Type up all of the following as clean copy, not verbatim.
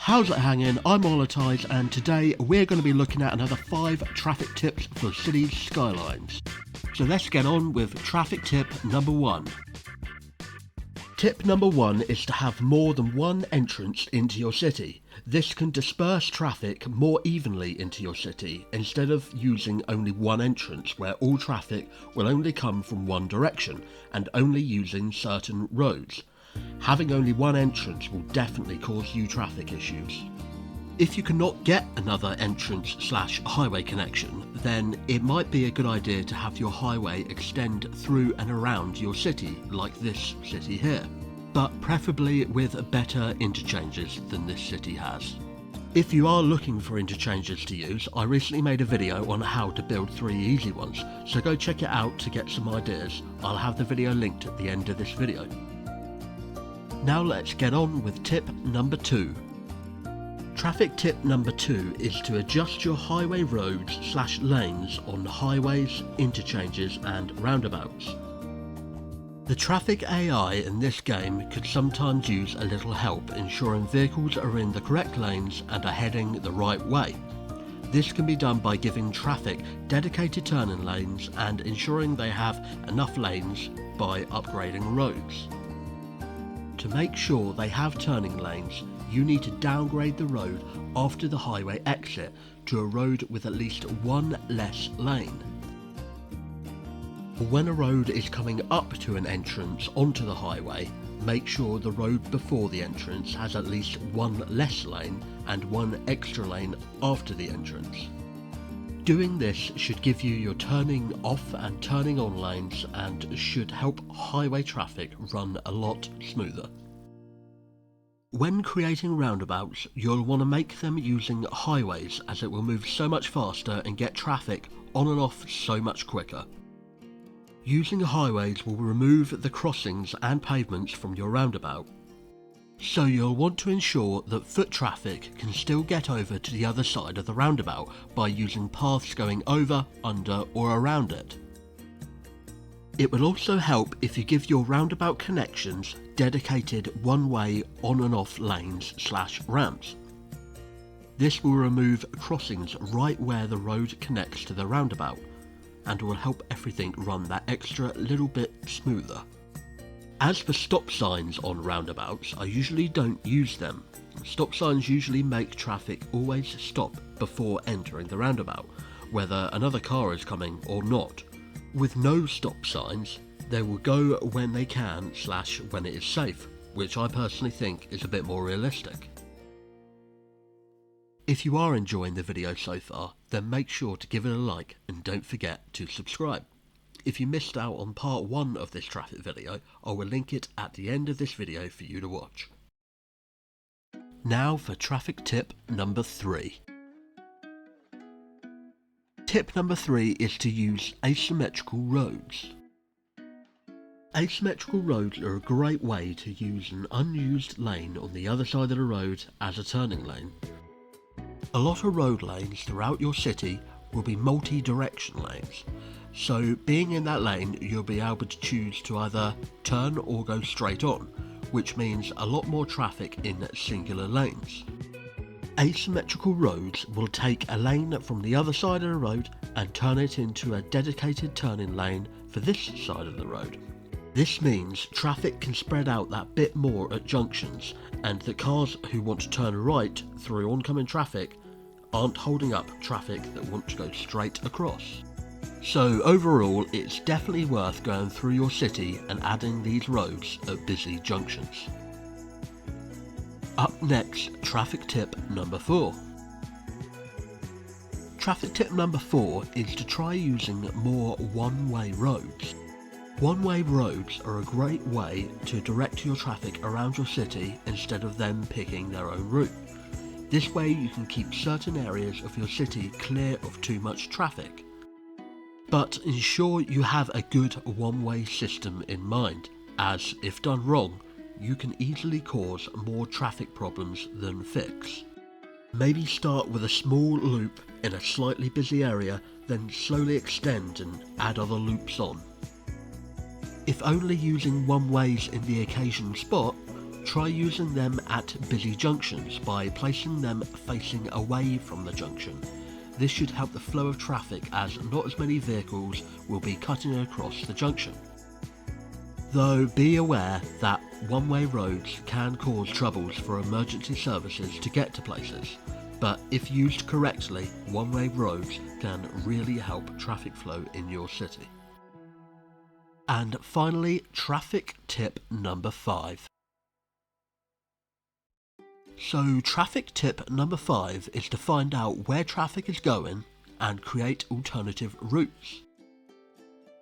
How's it hanging? I'm Ollotize, and today we're going to be looking at another 5 traffic tips for Cities Skylines. So let's get on with traffic tip number 1. Tip number 1 is to have more than one entrance into your city. This can disperse traffic more evenly into your city instead of using only one entrance where all traffic will only come from one direction and only using certain roads. Having only one entrance will definitely cause you traffic issues. If you cannot get another entrance/highway connection, then it might be a good idea to have your highway extend through and around your city, like this city here, but preferably with better interchanges than this city has. If you are looking for interchanges to use, I recently made a video on how to build 3 easy ones, so go check it out to get some ideas. I'll have the video linked at the end of this video. Now let's get on with tip number 2. Traffic tip number 2 is to adjust your highway roads/lanes on highways, interchanges and roundabouts. The traffic AI in this game could sometimes use a little help ensuring vehicles are in the correct lanes and are heading the right way. This can be done by giving traffic dedicated turning lanes and ensuring they have enough lanes by upgrading roads. To make sure they have turning lanes, you need to downgrade the road after the highway exit to a road with at least one less lane. When a road is coming up to an entrance onto the highway, make sure the road before the entrance has at least one less lane and one extra lane after the entrance. Doing this should give you your turning off and turning on lanes and should help highway traffic run a lot smoother. When creating roundabouts, you'll want to make them using highways as it will move so much faster and get traffic on and off so much quicker. Using highways will remove the crossings and pavements from your roundabout. So you'll want to ensure that foot traffic can still get over to the other side of the roundabout by using paths going over, under or around it. It will also help if you give your roundabout connections dedicated one-way on and off lanes/ramps. This will remove crossings right where the road connects to the roundabout and will help everything run that extra little bit smoother. As for stop signs on roundabouts, I usually don't use them. Stop signs usually make traffic always stop before entering the roundabout, whether another car is coming or not. With no stop signs, they will go when they can/when it is safe, which I personally think is a bit more realistic. If you are enjoying the video so far, then make sure to give it a like and don't forget to subscribe. If you missed out on part 1 of this traffic video, I will link it at the end of this video for you to watch. Now for traffic tip number 3. Tip number 3 is to use asymmetrical roads. Asymmetrical roads are a great way to use an unused lane on the other side of the road as a turning lane. A lot of road lanes throughout your city will be multi-direction lanes. So being in that lane, you'll be able to choose to either turn or go straight on, which means a lot more traffic in singular lanes. Asymmetrical roads will take a lane from the other side of the road and turn it into a dedicated turning lane for this side of the road. This means traffic can spread out that bit more at junctions, and the cars who want to turn right through oncoming traffic aren't holding up traffic that want to go straight across. So overall, it's definitely worth going through your city and adding these roads at busy junctions. Up next, traffic tip number 4. Traffic tip number 4 is to try using more one-way roads. One-way roads are a great way to direct your traffic around your city instead of them picking their own route. This way you can keep certain areas of your city clear of too much traffic. But ensure you have a good one-way system in mind, as if done wrong, you can easily cause more traffic problems than fix. Maybe start with a small loop in a slightly busy area, then slowly extend and add other loops on. If only using one-ways in the occasional spot, try using them at busy junctions by placing them facing away from the junction. This should help the flow of traffic as not as many vehicles will be cutting across the junction. Though be aware that one-way roads can cause troubles for emergency services to get to places, but if used correctly, one-way roads can really help traffic flow in your city. And finally, traffic tip number 5. So traffic tip number 5 is to find out where traffic is going and create alternative routes.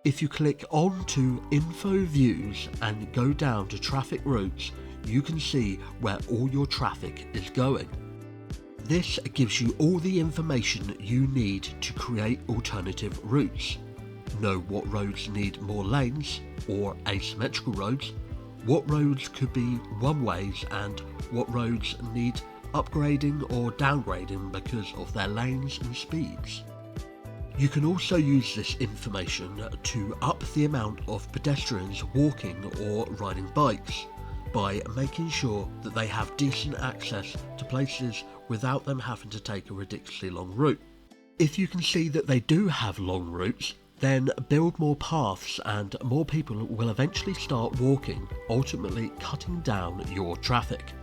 If you click on to Info Views and go down to Traffic Routes, you can see where all your traffic is going. This gives you all the information you need to create alternative routes. Know what roads need more lanes or asymmetrical roads, what roads could be one-ways and what roads need upgrading or downgrading because of their lanes and speeds. You can also use this information to up the amount of pedestrians walking or riding bikes by making sure that they have decent access to places without them having to take a ridiculously long route. If you can see that they do have long routes, then build more paths and more people will eventually start walking, ultimately cutting down your traffic.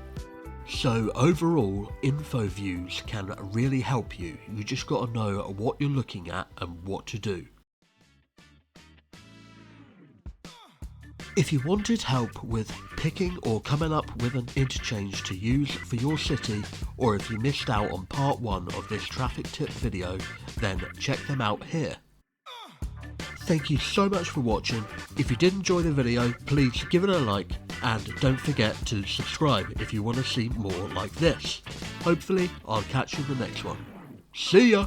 So overall, info views can really help you. You just got to know what you're looking at and what to do. If you wanted help with picking or coming up with an interchange to use for your city, or if you missed out on part 1 of this traffic tip video, then check them out here. Thank you so much for watching. If you did enjoy the video, please give it a like and don't forget to subscribe if you want to see more like this. Hopefully, I'll catch you in the next one. See ya!